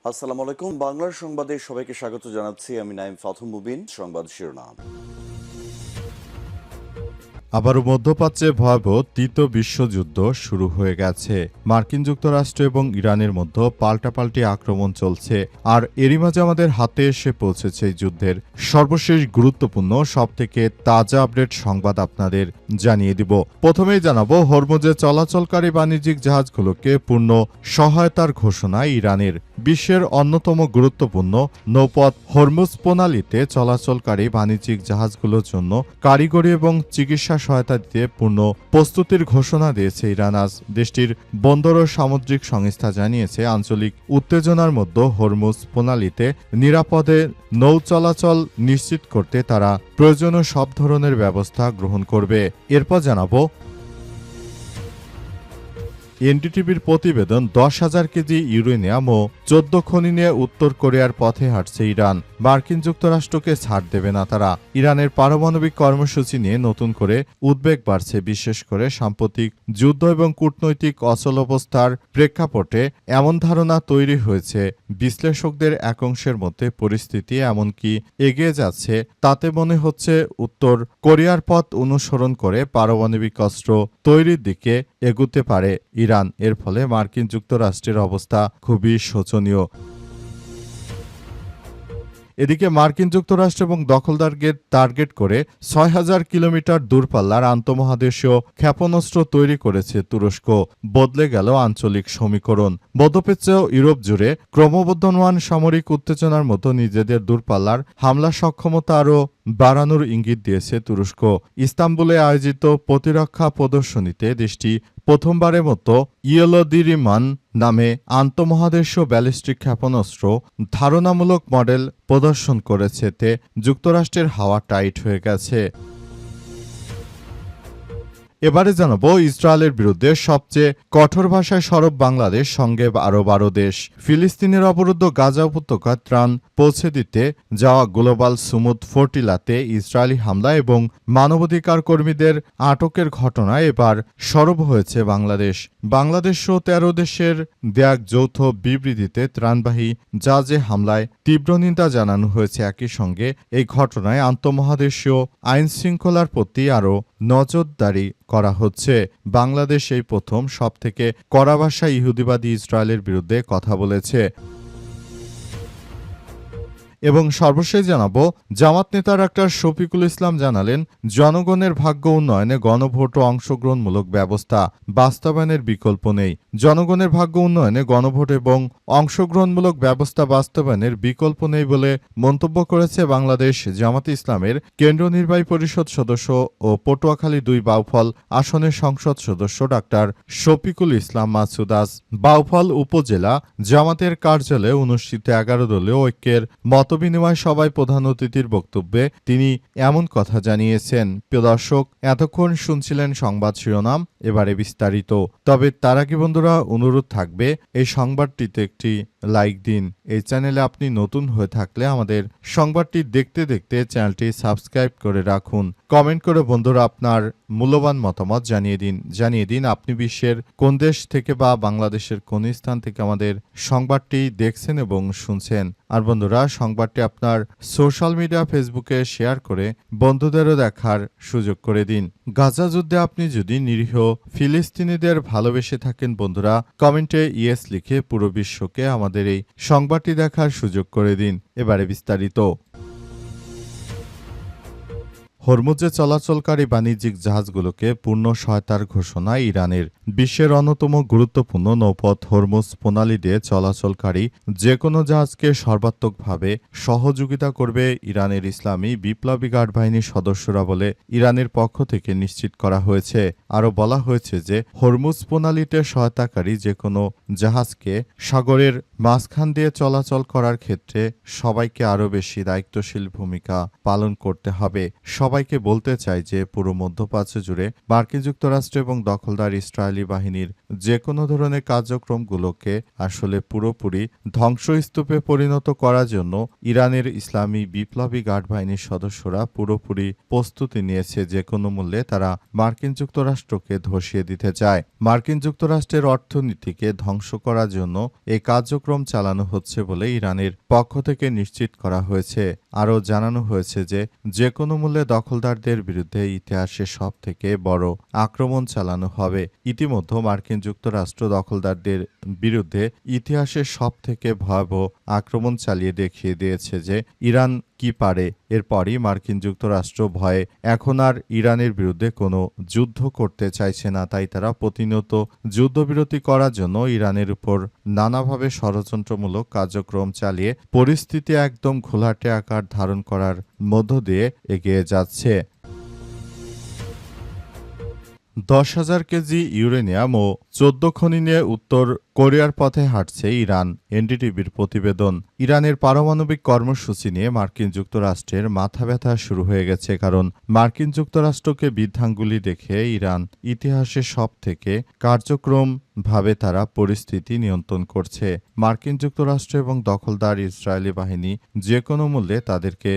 আসসালামু আলাইকুম। বাংলার সংবাদে সবাইকে স্বাগত জানাচ্ছি। আমি নাইম ফাথুম মুবিন। সংবাদ শিরোনাম। আবারও মধ্যপ্রাচ্যে ভয়াবহ তৃতীয় বিশ্বযুদ্ধ শুরু হয়ে গেছে। মার্কিন যুক্তরাষ্ট্র এবং ইরানের মধ্যে পাল্টাপাল্টি আক্রমণ চলছে, আর এরই মাঝে আমাদের হাতে এসে পৌঁছেছে এই যুদ্ধের সর্বশেষ গুরুত্বপূর্ণ সবথেকে তাজা আপডেট সংবাদ আপনাদের জানিয়ে দিব। প্রথমেই জানাবো, হরমুজে চলাচলকারী বাণিজ্যিক জাহাজগুলোকে পূর্ণ সহায়তার ঘোষণা ইরানের। বিশ্বের অন্যতম গুরুত্বপূর্ণ নৌপথ হরমুজ প্রণালীতে চলাচলকারী বাণিজ্যিক জাহাজগুলোর জন্য কারিগরি এবং চিকিৎসা সহায়তা দিতে পূর্ণ প্রস্তুতির ঘোষণা দিয়েছে ইরান আজ। দেশটির বন্দর ও সামুদ্রিক সংস্থা জানিয়েছে, আঞ্চলিক উত্তেজনার মধ্যে হরমুজ প্রণালীতে নিরাপদে নৌ চলাচল নিশ্চিত করতে তারা প্রয়োজনীয় সব ধরনের ব্যবস্থা গ্রহণ করবে। এরপর জানাবো, এনডিটিভির প্রতিবেদন, 10,000 কেজি ইউরেনিয়াম ও 14 খনি নিয়ে উত্তর কোরিয়ার পথে হাঁটছে ইরান। মার্কিন যুক্তরাষ্ট্রকে ছাড় দেবে না তারা। ইরানের পারমাণবিক কর্মসূচি নিয়ে নতুন করে উদ্বেগ বাড়ছে, বিশেষ করে সাম্প্রতিক যুদ্ধ এবং কূটনৈতিক অচলাবস্থার প্রেক্ষাপটে এমন ধারণা তৈরি হয়েছে। বিশ্লেষকদের এক অংশের মধ্যে পরিস্থিতি এমনকি এগিয়ে যাচ্ছে, তাতে মনে হচ্ছে উত্তর কোরিয়ার পথ অনুসরণ করে পারমাণবিক অস্ত্র তৈরির দিকে এগুতে পারে ইরান। এর ফলে মার্কিন যুক্তরাষ্ট্রের অবস্থা খুবই শোচনীয়। এদিকে মার্কিন যুক্তরাষ্ট্র এবং দখলদারকে টার্গেট করে 6,000 কিলোমিটার দূরপাল্লার আন্তঃমহাদেশীয় ক্ষেপণাস্ত্র তৈরি করেছে তুরস্ক। বদলে গেল আঞ্চলিক সমীকরণ। মধ্যপ্রাচ্য ইউরোপ জুড়ে ক্রমবর্ধমান সামরিক উত্তেজনার মতো নিজেদের দূরপাল্লার হামলা সক্ষমতা আরও বাড়ানোর ইঙ্গিত দিয়েছে তুরস্ক। ইস্তাম্বুলে আয়োজিত প্রতিরক্ষা প্রদর্শনীতে দেশটি প্রথমবারের মতো ইয়েলোদিরিমান নামে আন্তঃমহাদেশীয় ব্যালিস্টিক ক্ষেপণাস্ত্র ধারণামূলক মডেল প্রদর্শন করেছে। তে যুক্তরাষ্ট্রের হাওয়া টাইট হয়ে গেছে। এবারে জানাবো, ইসরায়েলের বিরুদ্ধে সবচেয়ে কঠোর ভাষায় সরব বাংলাদেশ, সঙ্গে আরও 12 দেশ। ফিলিস্তিনের অবরুদ্ধ গাজা উপত্যকায় ত্রাণ পৌঁছে দিতে যাওয়া গ্লোবাল সুমুদ ফ্লোটিলাতে ইসরায়েলি হামলা এবং মানবাধিকার কর্মীদের আটকের ঘটনায় এবার সরব হয়েছে বাংলাদেশ। বাংলাদেশসহ 13 দেশের দেয়া যৌথ বিবৃতিতে ত্রাণবাহী জাহাজে হামলায় তীব্র নিন্দা জানানো হয়েছে। একই সঙ্গে এই ঘটনায় আন্তঃমহাদেশীয় আইনশৃঙ্খলার প্রতি আরও নজরদারি করা হচ্ছে। বাংলাদেশ এই প্রথম সবথেকে কড়া ভাষায় ইহুদিবাদী ইসরায়েলের বিরুদ্ধে কথা বলেছে। এবং সর্বশেষ জানাবো, জামাত নেতা ডাক্তার শফিকুল ইসলাম জানালেন, জনগণের ভাগ্য উন্নয়নে গণভোট ও অংশগ্রহণমূলক ব্যবস্থা বাস্তবায়নের বিকল্প নেই। জনগণের ভাগ্য উন্নয়নে গণভোট এবং অংশগ্রহণমূলক ব্যবস্থা বাস্তবায়নের বিকল্প নেই বলে মন্তব্য করেছে বাংলাদেশ জামাতে ইসলামের কেন্দ্রীয় নির্বাহী পরিষদ সদস্য ও পটুয়াখালী 2 বাউফল আসনের সংসদ সদস্য ডাক্তার শফিকুল ইসলাম মাসুদ। আজ বাউফল উপজেলা জামাতের কার্যালয়ে অনুষ্ঠিত 11 দলীয় ঐক্যের মতবিনিময় সভায় প্রধান অতিথির বক্তব্যে তিনি এমন কথা জানিয়েছেন। প্রিয় দর্শক, এতক্ষণ শুনছিলেন সংবাদ শিরোনাম, এবারে বিস্তারিত। তবে তার আগে বন্ধুরা, অনুরোধ থাকবে এই সংবাদটিতে একটি লাইক দিন। এই চ্যানেলে আপনি নতুন হয়ে থাকলে আমাদের সংবাদটি দেখতে দেখতে চ্যানেলটি সাবস্ক্রাইব করে রাখুন। কমেন্ট করে বন্ধুরা আপনার মূল্যবান মতামত জানিয়ে দিন আপনি বিশ্বের কোন দেশ থেকে বা বাংলাদেশের কোন স্থান থেকে আমাদের সংবাদটি দেখছেন এবং শুনছেন। আর বন্ধুরা, সংবাদটি আপনার সোশ্যাল মিডিয়া ফেসবুকে শেয়ার করে বন্ধুদেরও দেখার সুযোগ করে দিন। গাজা যুদ্ধে আপনি যদি নিরীহ ফিলিস্তিনিদের ভালোবেসে থাকেন বন্ধুরা, কমেন্টে ইয়েস লিখে পুরো বিশ্বকে আমাদের এই সংবাদটি দেখার সুযোগ করে দিন। এবারে বিস্তারিত। হরমুজে চলাচলকারী বাণিজ্যিক জাহাজগুলোকে পূর্ণ সহায়তার ঘোষণা ইরানের। বিশ্বের অন্যতম গুরুত্বপূর্ণ নৌপথ হরমুজ প্রণালী দিয়ে চলাচলকারী যে কোনো জাহাজকে সর্বাত্মকভাবে সহযোগিতা করবে ইরানের ইসলামী বিপ্লবী গার্ড বাহিনীর সদস্যরা বলে ইরানের পক্ষ থেকে নিশ্চিত করা হয়েছে। আরও বলা হয়েছে যে হরমুজ প্রণালীতে সহায়তাকারী যে কোনো জাহাজকে সাগরের মাঝখান দিয়ে চলাচল করার ক্ষেত্রে সবাইকে আরও বেশি দায়িত্বশীল ভূমিকা পালন করতে হবে। সবাই সবাইকে বলতে চাই যে পুরো মধ্যপ্রাচ্য জুড়ে মার্কিন যুক্তরাষ্ট্র এবং দখলদার ইসরায়েলি বাহিনীর যে কোনো ধরনের কার্যক্রমগুলোকে আসলে পুরোপুরি ধ্বংসস্তূপে পরিণত করার জন্য ইরানের ইসলামী বিপ্লবী গার্ড বাহিনীর সদস্যরা পুরোপুরি প্রস্তুতি নিয়েছে। যে কোনো মূল্যে তারা মার্কিন যুক্তরাষ্ট্রকে ধসিয়ে দিতে চায়। মার্কিন যুক্তরাষ্ট্রের অর্থনীতিকে ধ্বংস করার জন্য এই কার্যক্রম চালানো হচ্ছে বলে ইরানের পক্ষ থেকে নিশ্চিত করা হয়েছে। আরও জানানো হয়েছে যে কোনো মূল্যে দখলদারদের বিরুদ্ধে ইতিহাসে সবথেকে বড় আক্রমণ চালানো হবে। ইতিমধ্যে মার্কিন যুক্তরাষ্ট্র দখলদারদের বিরুদ্ধে ইতিহাসের সবথেকে ভয়াবহ আক্রমণ চালিয়ে দেখিয়ে দিয়েছে যে ইরান কি পারে। এরপরই মার্কিন যুক্তরাষ্ট্র ভয়ে এখন আর ইরানের বিরুদ্ধে কোনো যুদ্ধ করতে চাইছে না। তাই তারা প্রতিনিয়ত যুদ্ধবিরতি করার জন্য ইরানের উপর নানাভাবে ষড়যন্ত্রমূলক কার্যক্রম চালিয়ে পরিস্থিতি একদম ঘোলাটে আকার ধারণ করার মধ্য দিয়ে এগিয়ে যাচ্ছে। 10,000 কেজি ইউরেনিয়াম ও 14 খনি নিয়ে উত্তর কোরিয়ার পথে হাঁটছে ইরান। এনডিটিভির প্রতিবেদন। ইরানের পারমাণবিক কর্মসূচি নিয়ে মার্কিন যুক্তরাষ্ট্রের মাথাব্যথা শুরু হয়ে গেছে, কারণ মার্কিন যুক্তরাষ্ট্রকে বৃদ্ধাঙ্গুলি দেখে ইরান ইতিহাসের সবথেকে কার্যক্রমভাবে তারা পরিস্থিতি নিয়ন্ত্রণ করছে। মার্কিন যুক্তরাষ্ট্র এবং দখলদার ইসরায়েলি বাহিনী যে কোনো মূল্যে তাদেরকে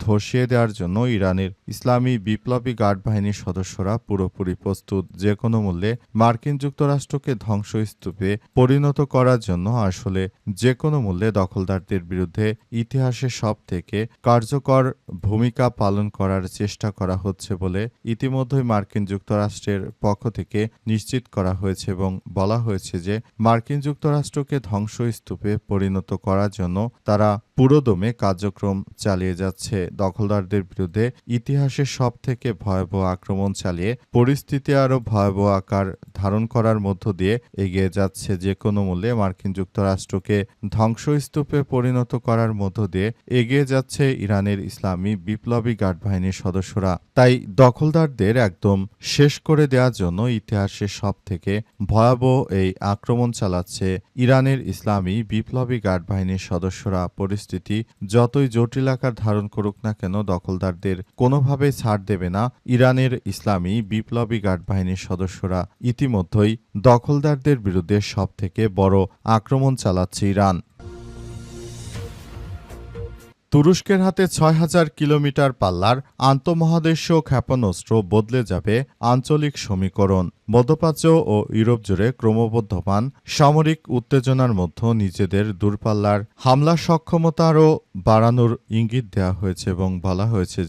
ধসিয়ে দেওয়ার জন্য ইরানের ইসলামী বিপ্লবী গার্ড বাহিনীর সদস্যরা পুরোপুরি প্রস্তুত। যে কোনো মূল্যে মার্কিন যুক্তরাষ্ট্রকে ধ্বংসস্তূপে পরিণত করার জন্য আসলে যে কোনো মূল্যে দখলদারদের বিরুদ্ধে ইতিহাসের সবথেকে কার্যকর ভূমিকা পালন করার চেষ্টা করা হচ্ছে বলে ইতিমধ্যেই মার্কিন যুক্তরাষ্ট্রের পক্ষ থেকে নিশ্চিত করা হয়েছে এবং বলা হয়েছে যে মার্কিন যুক্তরাষ্ট্রকে ধ্বংসস্তূপে পরিণত করার জন্য তারা পুরোদমে কার্যক্রম চালিয়ে যাচ্ছে। দখলদারদের বিরুদ্ধে ইতিহাসের সবথেকে ভয়াবহ আক্রমণ চালিয়ে পরিস্থিতি আরও ভয়াবহ আকার ধারণ করার মধ্য দিয়ে এগিয়ে যাচ্ছে। যে কোনো মূল্যে মার্কিন যুক্তরাষ্ট্রকে ধ্বংসস্তূপে পরিণত করার মধ্য দিয়ে এগিয়ে যাচ্ছে ইরানের ইসলামী বিপ্লবী গার্ড বাহিনীর সদস্যরা। তাই দখলদারদের একদম শেষ করে দেওয়ার জন্য ইতিহাসের সবথেকে ভয়াবহ এই আক্রমণ চালাচ্ছে ইরানের ইসলামী বিপ্লবী গার্ড বাহিনীর সদস্যরা। পরিস্থিতি যতই জটিল আকার ধারণ করুক না কেন দখলদারদের কোনোভাবেই ছাড় দেবে না ইরানের ইসলামী বিপ্লবী গার্ড বাহিনীর সদস্যরা। ইতিমধ্যেই দখলদারদের বিরুদ্ধে সবথেকে বড় আক্রমণ চালাচ্ছে ইরান। তুরস্কের হাতে 6,000 কিলোমিটার পাল্লার আন্তঃমহাদেশীয় ক্ষেপণাস্ত্র বদলে যাবে আঞ্চলিক সমীকরণ। মধ্যপ্রাচ্য ও ইউরোপ জুড়ে ক্রমবর্ধমান সামরিক উত্তেজনার মধ্যে নিজেদের দূরপাল্লার হামলা সক্ষমতা আরও বাড়ানোর ইঙ্গিত দেওয়া হয়েছে এবং বলা হয়েছে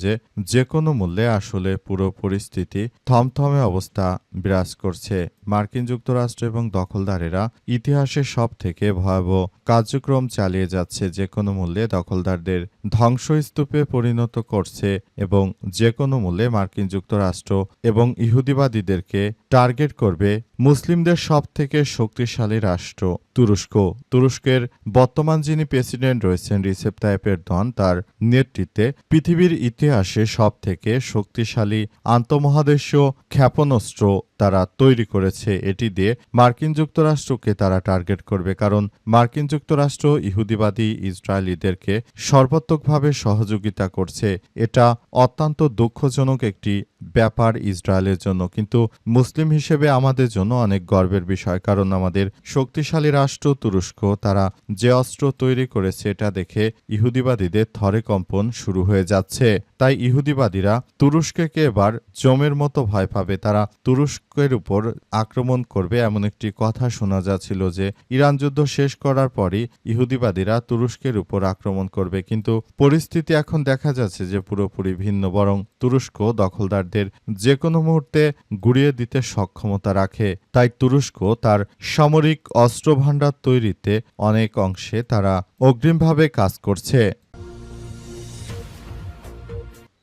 যে কোনো মূল্যে আসলে পুরো পরিস্থিতি থমথমে অবস্থা বিরাজ করছে। মার্কিন যুক্তরাষ্ট্র এবং দখলদারেরা ইতিহাসের সবথেকে ভয়াবহ কার্যক্রম চালিয়ে যাচ্ছে। যে কোনো মূল্যে দখলদারদের ধ্বংসস্তূপে পরিণত করছে এবং যে কোনো মূল্যে মার্কিন যুক্তরাষ্ট্র এবং ইহুদিবাদীদেরকে টার্গেট করবে মুসলিমদের সবথেকে শক্তিশালী রাষ্ট্র তুরস্ক। তুরস্কের বর্তমান যিনি প্রেসিডেন্ট রয়েছেন রিসেপ তাইয়েপ এরদোয়ান, তার নেতৃত্বে পৃথিবীর ইতিহাসে সবথেকে শক্তিশালী আন্তঃমহাদেশীয় ক্ষেপণাস্ত্র তারা তৈরি করেছে। এটি দিয়ে মার্কিন যুক্তরাষ্ট্রকে তারা টার্গেট করবে, কারণ মার্কিন যুক্তরাষ্ট্র ইহুদিবাদী ইসরায়েলিদেরকে সর্বাত্মকভাবে সহযোগিতা করছে। এটা অত্যন্ত দুঃখজনক একটি ব্যাপার ইসরায়েলের জন্য, কিন্তু মুসলিম হিসেবে আমাদের জন্য অনেক গর্বের বিষয়, কারণ আমাদের শক্তিশালী রাষ্ট্র তুরস্ক তারা যে অস্ত্র তৈরি করেছে এটা দেখে ইহুদিবাদীদের থরে কম্পন শুরু হয়ে যাচ্ছে। তাই ইহুদিবাদীরা তুরস্ককে এবার জমের মতো ভয় পাবে। তারা তুরস্কের উপর আক্রমণ করবে এমন একটি কথা শোনা যাচ্ছিল যে ইরান যুদ্ধ শেষ করার পরই ইহুদিবাদীরা তুরস্কের উপর আক্রমণ করবে, কিন্তু পরিস্থিতি এখন দেখা যাচ্ছে যে পুরোপুরি ভিন্ন। বরং তুরস্ক দখলদারদের যে কোনো মুহূর্তে গুড়িয়ে দিতে সক্ষমতা রাখে। তাই তুরস্ক তার সামরিক অস্ত্রভাণ্ডার তৈরিতে অনেক অংশে তারা অগ্রিমভাবে কাজ করছে।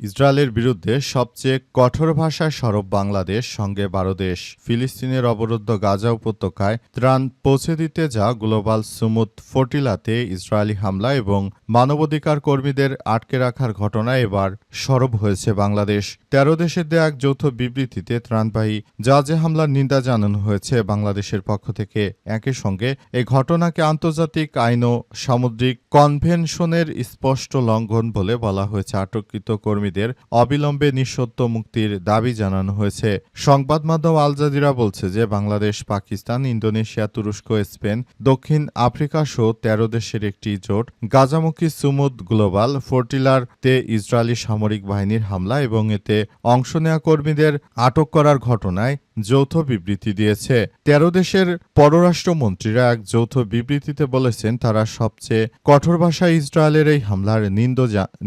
ইসরায়েলের বিরুদ্ধে সবচেয়ে কঠোর ভাষায় সরব বাংলাদেশ, সঙ্গে 12 দেশ। ফিলিস্তিনের অবরুদ্ধ গাজা উপত্যকায় ত্রাণ পৌঁছে দিতে যা গ্লোবাল সুমুদ ফটিলাতে ইসরায়েলি হামলা এবং মানবাধিকার কর্মীদের আটকে রাখার ঘটনায় এবার সরব হয়েছে বাংলাদেশ। 13 দেশের দেয়া এক যৌথ বিবৃতিতে ত্রাণবাহী জাহাজে হামলার নিন্দা জানানো হয়েছে বাংলাদেশের পক্ষ থেকে। একই সঙ্গে এই ঘটনাকে আন্তর্জাতিক আইন ও সামুদ্রিক কনভেনশনের স্পষ্ট লঙ্ঘন বলে বলা হয়েছে। আটককৃত কর্মী কর্মীদের অবিলম্বে নিঃশর্ত মুক্তির দাবি জানানো হয়েছে। সংবাদ মাধ্যম আল জাজিরা বলছে যে বাংলাদেশ, পাকিস্তান, ইন্দোনেশিয়া, তুরস্ক, স্পেন, দক্ষিণ আফ্রিকা সহ ১৩ দেশের একটি জোট গাজামুখী সুমুদ গ্লোবাল ফ্লোটিলারতে ইসরায়েলি সামরিক বাহিনীর হামলা এবং এতে অংশ নেওয়া কর্মীদের আটক করার ঘটনায় যৌথ বিবৃতি দিয়েছে। ১৩ দেশের পররাষ্ট্রমন্ত্রীরা এক যৌথ বিবৃতিতে বলেছেন তারা সবচেয়ে কঠোর ভাষায় ইসরায়েলের এই হামলার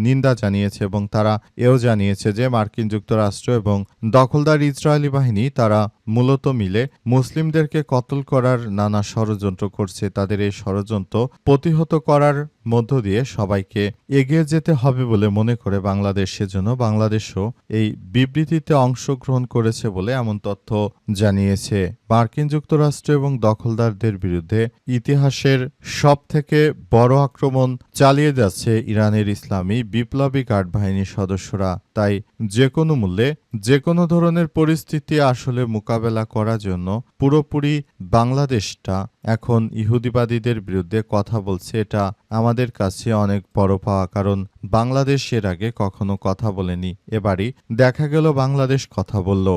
নিন্দা জানিয়েছে এবং তারা এও জানিয়েছে যে মার্কিন যুক্তরাষ্ট্র এবং দখলদার ইসরায়েলি বাহিনী তারা মূলত মিলে মুসলিমদেরকে কতল করার নানা ষড়যন্ত্র করছে। তাদের এই ষড়যন্ত্র প্রতিহত করার মধ্য দিয়ে সবাইকে এগিয়ে যেতে হবে বলে মনে করে বাংলাদেশ, সেজন্য বাংলাদেশও এই বিবৃতিতে অংশগ্রহণ করেছে বলে এমন তথ্য জানিয়েছে। মার্কিন যুক্তরাষ্ট্র এবং দখলদারদের বিরুদ্ধে ইতিহাসের সবথেকে বড় আক্রমণ চালিয়ে যাচ্ছে ইরানের ইসলামী বিপ্লবী গার্ড বাহিনীর সদস্যরা। তাই যে কোনো মূল্যে যে কোনো ধরনের পরিস্থিতি আসলে মোকাবেলা করার জন্য পুরোপুরি বাংলাদেশটা এখন ইহুদিবাদীদের বিরুদ্ধে কথা বলছে। এটা আমাদের কাছে অনেক বড় পাওয়া, কারণ বাংলাদেশ এর আগে কখনো কথা বলেনি। এবারই দেখা গেল বাংলাদেশ কথা বলল।